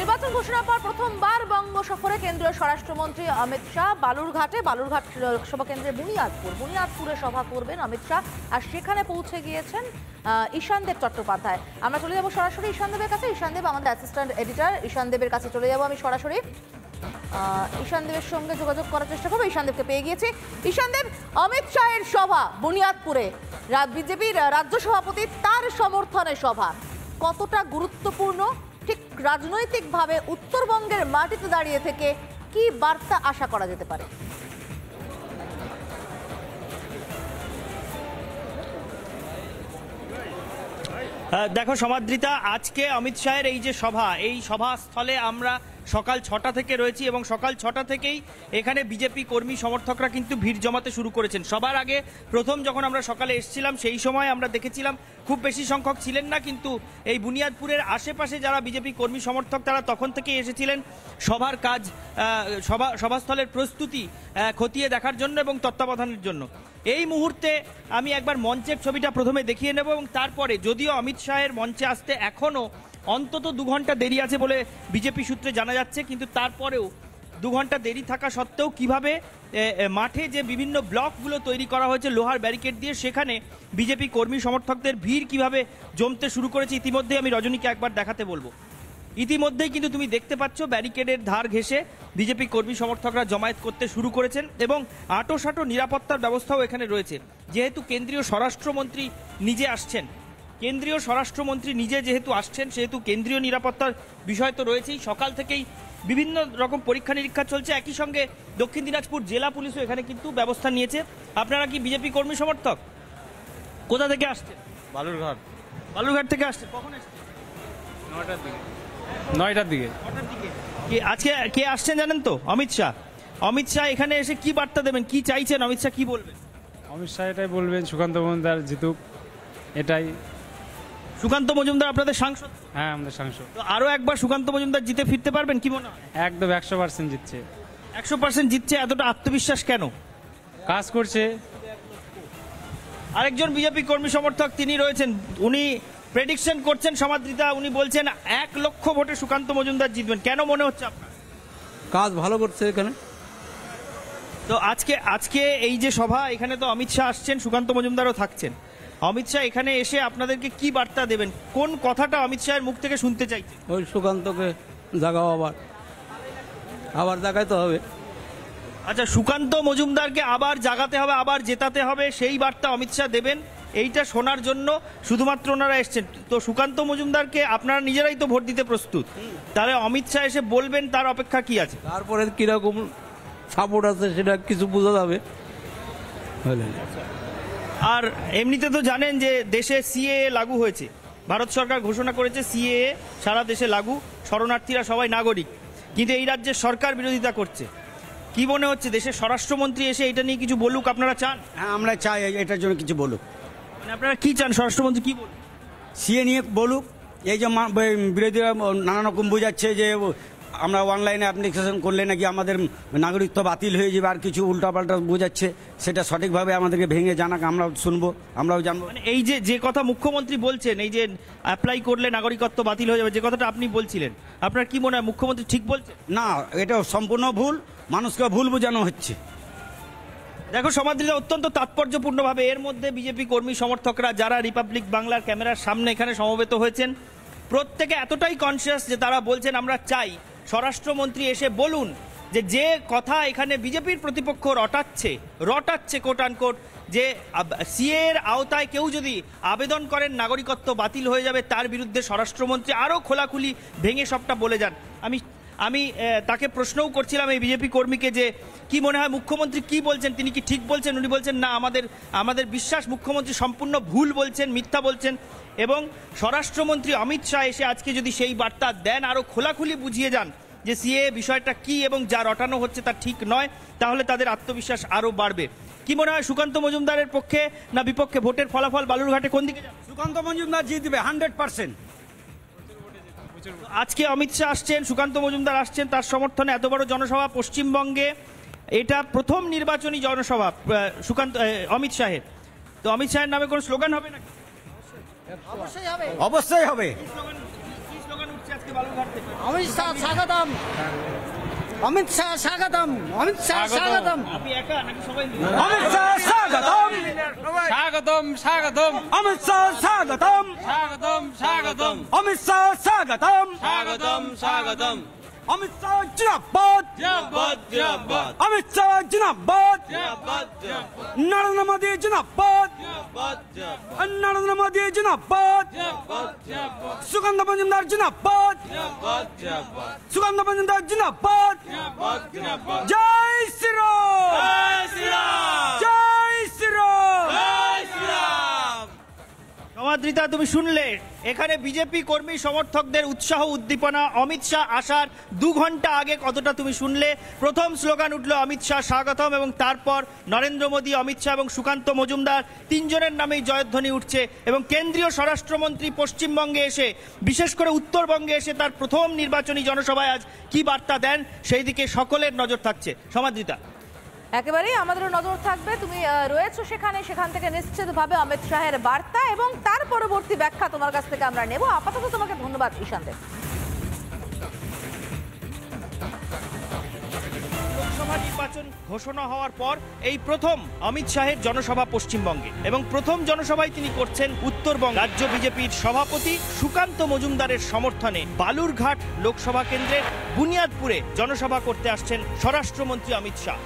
নির্বাচন ঘোষণার পর প্রথমবার বঙ্গ সফরে কেন্দ্রীয় স্বরাষ্ট্রমন্ত্রী অমিত শাহ বালুরঘাট লোকসভা কেন্দ্রের বুনিয়াদপুরে সভা করবেন অমিত শাহ। আর সেখানে পৌঁছে গিয়েছেন ঈশানদেব চট্টোপাধ্যায়। আমরা চলে যাব সরাসরি ঈশানদেবের কাছে। ঈশানদেব আমাদের অ্যাসিস্ট্যান্ট এডিটর, ঈশানদেবের কাছে চলে যাব আমি সরাসরি। ঈশানদেবের সঙ্গে যোগাযোগ করার চেষ্টা করবো। ঈশানদেবকে পেয়ে গিয়েছি। ঈশানদেব, অমিত শাহের সভা বুনিয়াদপুরে, বিজেপির রাজ্য সভাপতি তার সমর্থনে সভা, কতটা গুরুত্বপূর্ণ? ঠিক রাজনৈতিকভাবে উত্তরবঙ্গের মাটিতে দাঁড়িয়ে থেকে কি বার্তা আশা করা যেতে পারে? দেখো সমাদৃতা, আজকে অমিত শাহের এই যে সভা, এই সভাস্থলে আমরা সকাল 6টা থেকে রয়েছি এবং সকাল 6টা থেকেই এখানে বিজেপি কর্মী সমর্থকরা কিন্তু ভিড় জমাতে শুরু করেছেন। সবার আগে প্রথম যখন আমরা সকালে এসেছিলাম সেই সময় আমরা দেখেছিলাম খুব বেশি সংখ্যক ছিলেন না, কিন্তু এই বুনিয়াদপুরের আশেপাশে যারা বিজেপি কর্মী সমর্থক তারা তখন থেকেই এসেছিলেন সভার কাজ, সভাস্থলের প্রস্তুতি খতিয়ে দেখার জন্য এবং তত্ত্বাবধানের জন্য। এই মুহূর্তে আমি একবার মঞ্চের ছবিটা প্রথমে দেখিয়ে নেব এবং তারপরে, যদিও অমিত শাহের মঞ্চে আসতে এখনও অন্তত 2 ঘন্টা দেরি আছে বলে বিজেপি সূত্রে জানা যাচ্ছে, কিন্তু তারপরেও 2 ঘন্টা দেরি থাকা সত্ত্বেও কিভাবে মাঠে যে বিভিন্ন ব্লকগুলো তৈরি করা হয়েছে লোহার ব্যারিকেড দিয়ে, সেখানে বিজেপি কর্মী সমর্থকদের ভিড় কিভাবে জমতে শুরু করেছে ইতিমধ্যেই আমি রজনীকে একবার দেখাতে বলবো। ইতিমধ্যেই কিন্তু তুমি দেখতে পাচ্ছ ব্যারিকেডের ধার ঘেঁষে বিজেপি কর্মী সমর্থকরা জমায়েত করতে শুরু করেছেন এবং আঁটোসাঁটো নিরাপত্তার ব্যবস্থাও এখানে রয়েছে। যেহেতু কেন্দ্রীয় স্বরাষ্ট্রমন্ত্রী নিজে আসছেন, যেহেতু আসছেন সেহেতু কেন্দ্রীয় নিরাপত্তার বিষয় তো রয়েছেই। সকাল থেকেই বিভিন্ন রকম পরীক্ষা নিরীক্ষা চলছে। একই সঙ্গে দক্ষিণ দিনাজপুর জেলা পুলিশও এখানে কিন্তু ব্যবস্থা নিয়েছে। আপনারা কি বিজেপি কর্মী সমর্থক? কোথা থেকে আসছেন? বালুরঘাট থেকে আসছেন। কখন আসছেন? 9টার দিকে। আজকে কে আসছেন জানেন তো? অমিত শাহ। অমিত শাহ এখানে এসে কি বার্তা দেবেন, কি চাইছেন? অমিত শাহ কি বলবেন? অমিত শাহ এটাই বলবেন, সুকান্ত মজুমদার জিতুক, এটাই। সুকান্ত মজুমদার আপনাদের সাংসদ? হ্যাঁ, আমাদের সাংসদ। তো আরো একবার সুকান্ত মজুমদার জিতে ফিরতে পারবেন কি মনে হয়? একদম 100% জিতছে। 100% জিতছে, এতটা আত্মবিশ্বাস কেন? কাজ করছে। আরেকজন বিজেপি কর্মী সমর্থক তিনি রয়েছেন, উনি প্রেডিকশন করছেন সমাদৃতা, উনি বলছেন 1 লক্ষ ভোটে সুকান্ত মজুমদার জিতবেন। কেন মনে হচ্ছে আপনার? কাজ ভালো করছে এখানে। তো আজকে এই যে সভা, এখানে তো অমিত শাহ আসছেন, সুকান্ত মজুমদারও থাকছেন। অমিত শাহ এখানে এসে আপনাদেরকে কি বার্তা দেবেন? কোন কথাটা অমিত শাহের মুখ থেকে শুনতে চাইছেন? ওই সুকান্তকে জাগাও, আবার জাগাইতে হবে। আচ্ছা, সুকান্ত মজুমদারকে আবার জাগাতে হবে, আবার জেতাতে হবে, সেই বার্তা অমিত শাহ দেবেন, এইটা শোনার জন্য শুধুমাত্র ওনারা এসছেন। তো সুকান্ত মজুমদারকে আপনারা নিজেরাই তো ভোট দিতে প্রস্তুত, তাহলে অমিত শাহ এসে বলবেন তার অপেক্ষা কি আছে? তারপরে কিরকম সাপোর্ট আছে সেটা কিছু বোঝা যাবে। আর এমনিতে তো জানেন যে দেশে সিএএ লাগু হয়েছে, ভারত সরকার ঘোষণা করেছে সিএএ সারা দেশে লাগু, শরণার্থীরা সবাই নাগরিক, কিন্তু এই রাজ্যের সরকার বিরোধিতা করছে। কি মনে হচ্ছে, দেশের স্বরাষ্ট্রমন্ত্রী এসে এটা নিয়ে কিছু বলুক? আপনারা চান? হ্যাঁ, আমরা চাই এটার জন্য কিছু বলুক। মানে আপনারা কি চান স্বরাষ্ট্রমন্ত্রী কি বলুক? সিএ নিয়ে বলুক। এই যে বিরোধীরা নানা রকম বোঝাচ্ছে যে আমরা অনলাইনে অ্যাপ্লিকেশন করলে নাকি আমাদের নাগরিকত্ব বাতিল হয়ে যাবে, আর কিছু উল্টাপাল্টা বোঝাচ্ছে, সেটা সঠিকভাবে আমাদেরকে ভেঙে জানাক, আমরাও শুনবো, আমরাও জানবো। মানে এই যে কথা মুখ্যমন্ত্রী বলছেন, এই যে অ্যাপ্লাই করলে নাগরিকত্ব বাতিল হয়ে যাবে, যে কথাটা আপনি বলছিলেন, আপনার কি মনে হয় মুখ্যমন্ত্রী ঠিক বলছেন? না, এটা সম্পূর্ণ ভুল, মানুষকে ভুল বোঝানো হচ্ছে। দেখো সমাদৃতা, অত্যন্ত তাৎপর্যপূর্ণভাবে এর মধ্যে বিজেপি কর্মী সমর্থকরা যারা রিপাবলিক বাংলার ক্যামেরার সামনে এখানে সমবেত হয়েছেন, প্রত্যেকে এতটাই কনসিয়াস যে তারা বলছেন আমরা চাই স্বরাষ্ট্রমন্ত্রী এসে বলুন যে কথা এখানে বিজেপির প্রতিপক্ষ রটাচ্ছে কোট আনকোট, যে সিএ এর আওতায় কেউ যদি আবেদন করেন নাগরিকত্ব বাতিল হয়ে যাবে, তার বিরুদ্ধে স্বরাষ্ট্রমন্ত্রী আরও খোলাখুলি ভেঙে সবটা বলে যান। আমি তাকে প্রশ্নও করছিলাম এই বিজেপি কর্মীকে যে কি মনে হয় মুখ্যমন্ত্রী কি বলছেন, তিনি কি ঠিক বলছেন? উনি বলছেন না, আমাদের বিশ্বাস মুখ্যমন্ত্রী সম্পূর্ণ ভুল বলছেন, মিথ্যা বলছেন। এবং স্বরাষ্ট্রমন্ত্রী অমিত শাহ এসে আজকে যদি সেই বার্তা দেন, আরও খোলাখুলি বুঝিয়ে যান যে সিএ বিষয়টা কি এবং যা রটানো হচ্ছে তা ঠিক নয়, তাহলে তাদের আত্মবিশ্বাস আরও বাড়বে। কি মনে হয় সুকান্ত মজুমদারের পক্ষে না বিপক্ষে ভোটের ফলাফল বালুরঘাটে কোন দিকে যাবে? সুকান্ত মজুমদার জিতবে 100%। আজকে অমিত শাহ আসছেন, সুকান্ত মজুমদার আসছেন, তার সমর্থনে এত বড় জনসভা পশ্চিমবঙ্গে, এটা প্রথম নির্বাচনী জনসভা অমিত শাহের। তো অমিত শাহের নামে কোনো স্লোগান হবে নাকি? অবশ্যই হবে। কি স্লোগান উঠছে আজকে বালুরঘাট থেকে? অমিত শাহ স্বাগতম, অমিত শাহ স্বাগতম, অমিত শাহ স্বাগতম, আপনি একা নাকি সবাই মিলে? অমিত শাহ স্বাগতম, স্বাগতম স্বাগতম অমিত শাহ স্বাগতম, স্বাগতম স্বাগতম অমিত শাহ স্বাগতম, স্বাগতম স্বাগতম অমিত শাহ জিন্দাবাদ, জিন্দাবাদ জিন্দাবাদ অমিত শাহ জিন্দাবাদ, জিন্দাবাদ নরেন্দ্র মোদী জিন্দাবাদ, জিন্দাবাদ নরেন্দ্র মোদী জিন্দাবাদ, জিন্দাবাদ সুগন্ধ মজুমদার জিন্দাবাদ, জিন্দাবাদ সুগন্ধ মজুমদার জিন্দাবাদ, জিন্দাবাদ জয় শ্রীরাম, জয় শ্রীরাম জয় শ্রীরাম। জয় শ্রীরাম। সমাদৃতা, তুমি শুনলে এখানে বিজেপি কর্মী সমর্থকদের উৎসাহ উদ্দীপনা অমিত শাহ আসার 2 ঘন্টা আগে কতটা তুমি শুনলে। প্রথম স্লোগান উঠলো অমিত শাহ স্বাগতম, এবং তারপর নরেন্দ্র মোদী, অমিত শাহ এবং সুকান্ত মজুমদার 3 জনের নামেই জয়ধ্বনি উঠছে। এবং কেন্দ্রীয় স্বরাষ্ট্রমন্ত্রী পশ্চিমবঙ্গে এসে, বিশেষ করে উত্তরবঙ্গে এসে তার প্রথম নির্বাচনী জনসভায় আজ কি বার্তা দেন সেই দিকে সকলের নজর থাকছে। সমাদৃতা, একেবারেই আমাদেরও নজর থাকবে। তুমি রয়েছো সেখানে, সেখান থেকে নিশ্চিতভাবে অমিত শাহের বার্তা এবং তার পরবর্তী ব্যাখ্যা তোমার কাছ থেকে আমরা নেব। আপাতত তোমাকে ধন্যবাদ ঈশান দেব। লোকসভা নির্বাচন ঘোষণা হওয়ার পর এই প্রথম অমিত শাহের জনসভা পশ্চিমবঙ্গে, এবং প্রথম জনসভায় তিনি করছেন উত্তরবঙ্গ। রাজ্য বিজেপির সভাপতি সুকান্ত মজুমদারের সমর্থনে বালুরঘাট লোকসভা কেন্দ্রের বুনিয়াদপুরে জনসভা করতে আসছেন স্বরাষ্ট্রমন্ত্রী অমিত শাহ।